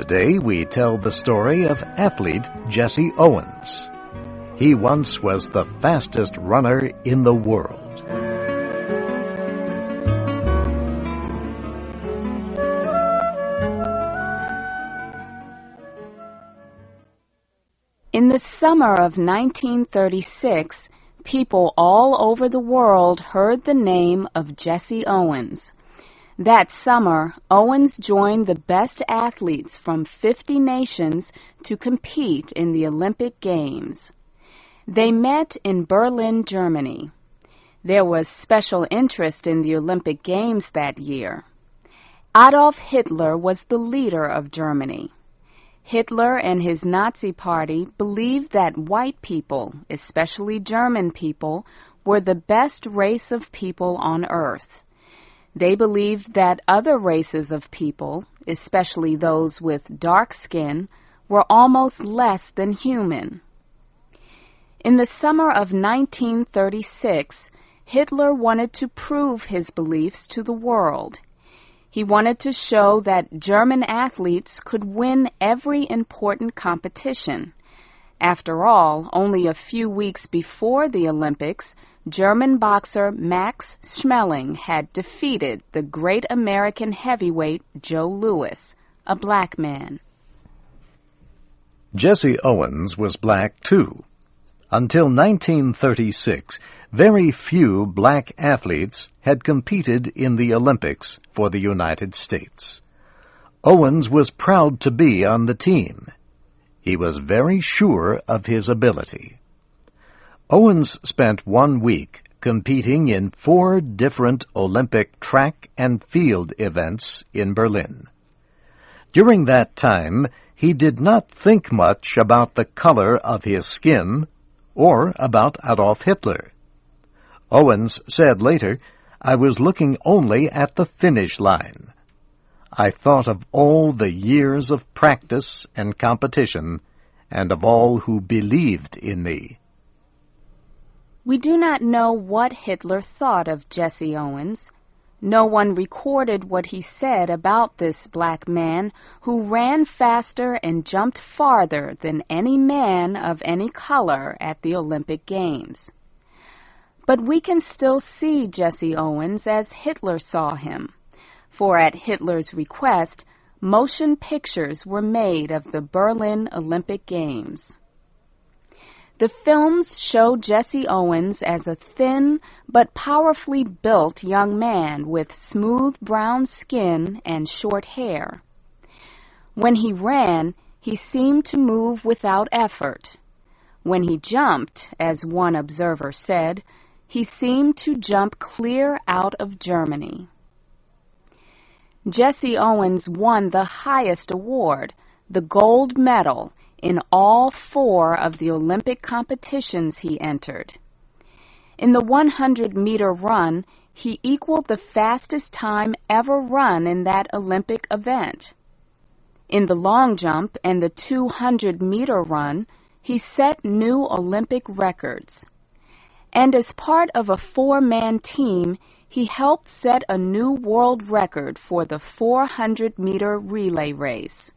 Today we tell the story of athlete Jesse Owens. He once was the fastest runner in the world. In the summer of 1936, people all over the world heard the name of Jesse Owens. That summer, Owens joined the best athletes from 50 nations to compete in the Olympic Games. They met in Berlin, Germany. There was special interest in the Olympic Games that year. Adolf Hitler was the leader of Germany. Hitler and his Nazi Party believed that white people, especially German people, were the best race of people on earth. They believed that other races of people, especially those with dark skin, were almost less than human. In the summer of 1936, Hitler wanted to prove his beliefs to the world. He wanted to show that German athletes could win every important competition. After all, only a few weeks before the Olympics, German boxer Max Schmeling had defeated the great American heavyweight Joe Louis, a black man. Jesse Owens was black, too. Until 1936, very few black athletes had competed in the Olympics for the United States. Owens was proud to be on the team. He was very sure of his ability. Owens spent 1 week competing in 4 different Olympic track and field events in Berlin. During that time, he did not think much about the color of his skin or about Adolf Hitler. Owens said later, "I was looking only at the finish line. I thought of all the years of practice and competition, and of all who believed in me." We do not know what Hitler thought of Jesse Owens. No one recorded what he said about this black man who ran faster and jumped farther than any man of any color at the Olympic Games. But we can still see Jesse Owens as Hitler saw him, for at Hitler's request, motion pictures were made of the Berlin Olympic Games. The films show Jesse Owens as a thin but powerfully built young man with smooth brown skin and short hair. When he ran, he seemed to move without effort. When he jumped, as one observer said, he seemed to jump clear out of Germany. Jesse Owens won the highest award, the gold medal, in all 4 of the Olympic competitions he entered. In the 100-meter run, he equaled the fastest time ever run in that Olympic event. In the long jump and the 200-meter run, he set new Olympic records. And as part of a 4-man team, he helped set a new world record for the 400-meter relay race.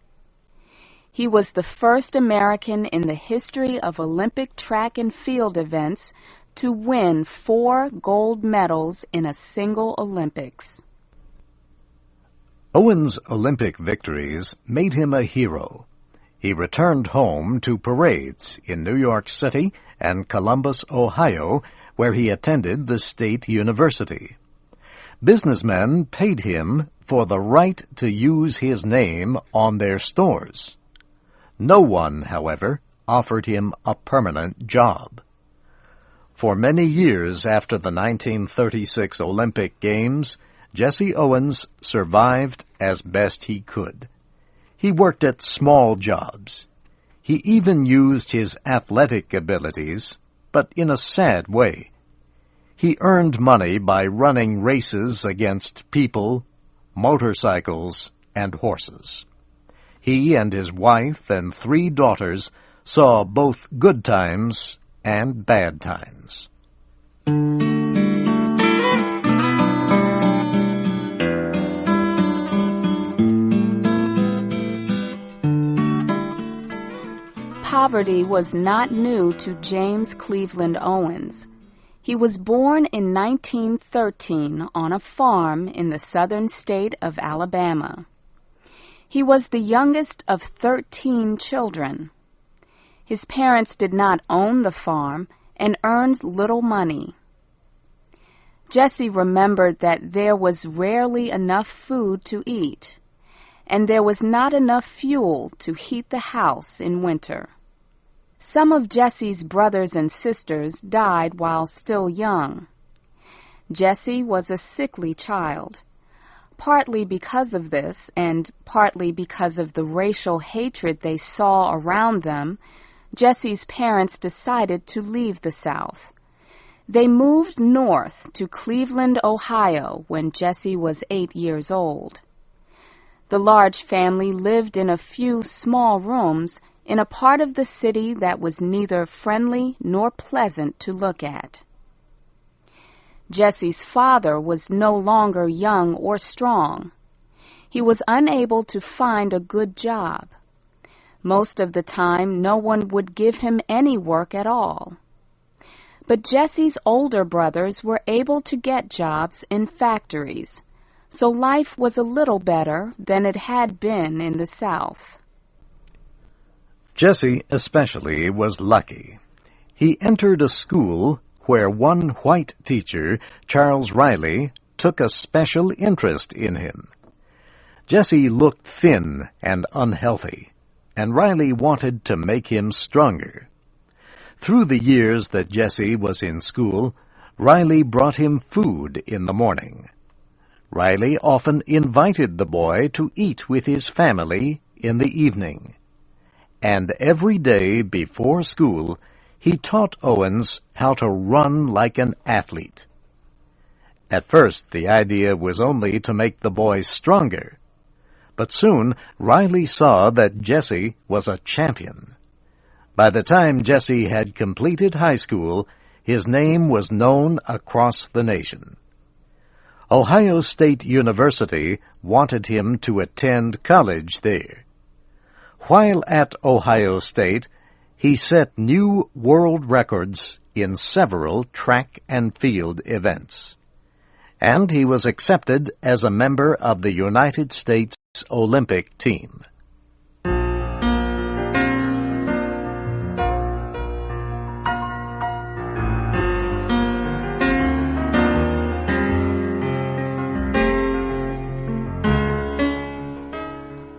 He was the first American in the history of Olympic track and field events to win 4 gold medals in a single Olympics. Owens' Olympic victories made him a hero. He returned home to parades in New York City and Columbus, Ohio, where he attended the State University. Businessmen paid him for the right to use his name on their stores. No one, however, offered him a permanent job. For many years after the 1936 Olympic Games, Jesse Owens survived as best he could. He worked at small jobs. He even used his athletic abilities, but in a sad way. He earned money by running races against people, motorcycles, and horses. He and his wife and 3 daughters saw both good times and bad times. poverty was not new to James Cleveland Owens. He was born in 1913 on a farm in the southern state of Alabama. He was the youngest of 13 children. His parents did not own the farm and earned little money. Jesse remembered that there was rarely enough food to eat, and there was not enough fuel to heat the house in winter. Some of Jesse's brothers and sisters died while still young. Jesse was a sickly child. Partly because of this, and partly because of the racial hatred they saw around them, Jesse's parents decided to leave the South. They moved north to Cleveland, Ohio, when Jesse was 8 years old. The large family lived in a few small rooms in a part of the city that was neither friendly nor pleasant to look at. Jesse's father was no longer young or strong. He was unable to find a good job. Most of the time, no one would give him any work at all. But Jesse's older brothers were able to get jobs in factories, so life was a little better than it had been in the South. Jesse especially was lucky. He entered a school where one white teacher, Charles Riley, took a special interest in him. Jesse looked thin and unhealthy, and Riley wanted to make him stronger. Through the years that Jesse was in school, Riley brought him food in the morning. Riley often invited the boy to eat with his family in the evening. And every day before school, he taught Owens how to run like an athlete. At first, the idea was only to make the boy stronger. But soon, Riley saw that Jesse was a champion. By the time Jesse had completed high school, his name was known across the nation. Ohio State University wanted him to attend college there. While at Ohio State, he set new world records in several track and field events. And he was accepted as a member of the United States Olympic team.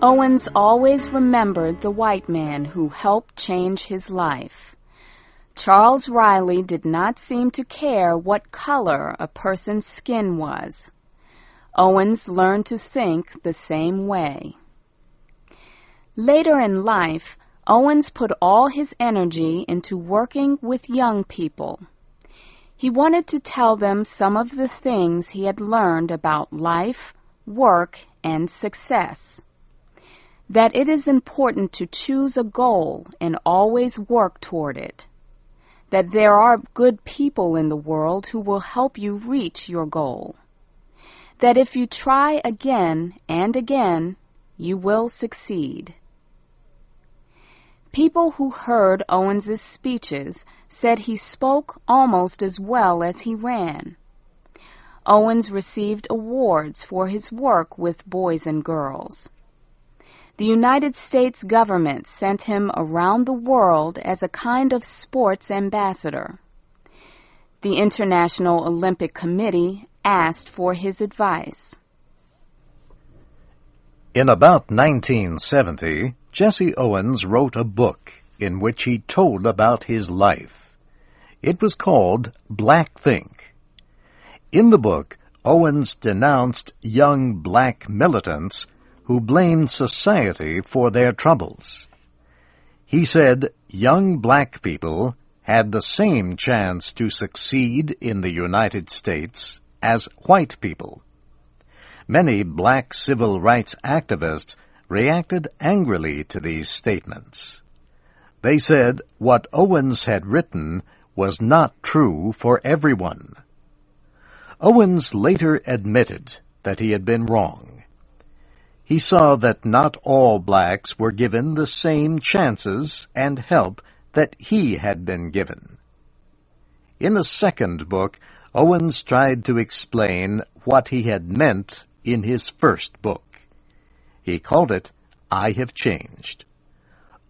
Owens always remembered the white man who helped change his life. Charles Riley did not seem to care what color a person's skin was. Owens learned to think the same way. Later in life, Owens put all his energy into working with young people. He wanted to tell them some of the things he had learned about life, work, and success. That it is important to choose a goal and always work toward it. That there are good people in the world who will help you reach your goal. That if you try again and again, you will succeed. People who heard Owens's speeches said he spoke almost as well as he ran. Owens received awards for his work with boys and girls. The United States government sent him around the world as a kind of sports ambassador. The International Olympic Committee asked for his advice. In about 1970, Jesse Owens wrote a book in which he told about his life. It was called Black Think. In the book, Owens denounced young black militants who blamed society for their troubles. He said young black people had the same chance to succeed in the United States as white people. Many black civil rights activists reacted angrily to these statements. They said what Owens had written was not true for everyone. Owens later admitted that he had been wrong. He saw that not all blacks were given the same chances and help that he had been given. In the second book, Owens tried to explain what he had meant in his first book. He called it, I Have Changed.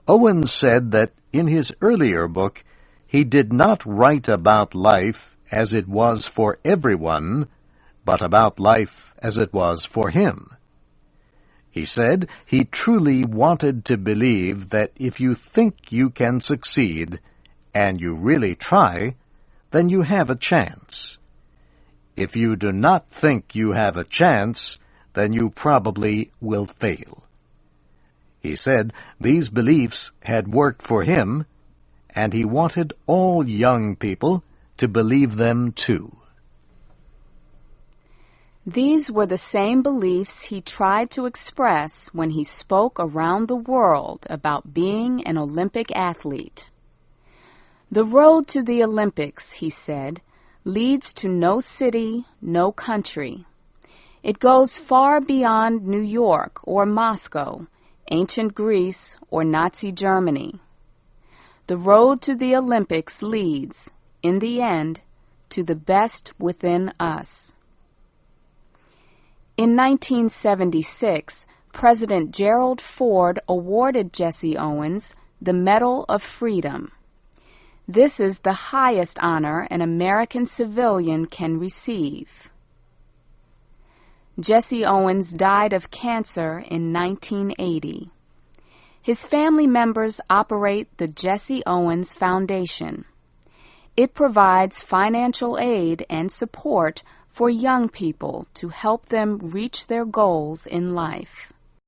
Owens said that in his earlier book, he did not write about life as it was for everyone, but about life as it was for him. He said he truly wanted to believe that if you think you can succeed, and you really try, then you have a chance. If you do not think you have a chance, then you probably will fail. He said these beliefs had worked for him, and he wanted all young people to believe them too. These were the same beliefs he tried to express when he spoke around the world about being an Olympic athlete. The road to the Olympics, he said, leads to no city, no country. It goes far beyond New York or Moscow, ancient Greece or Nazi Germany. The road to the Olympics leads, in the end, to the best within us. In 1976, President Gerald Ford awarded Jesse Owens the Medal of Freedom. This is the highest honor an American civilian can receive. Jesse Owens died of cancer in 1980. His family members operate the Jesse Owens Foundation. It provides financial aid and support for young people to help them reach their goals in life.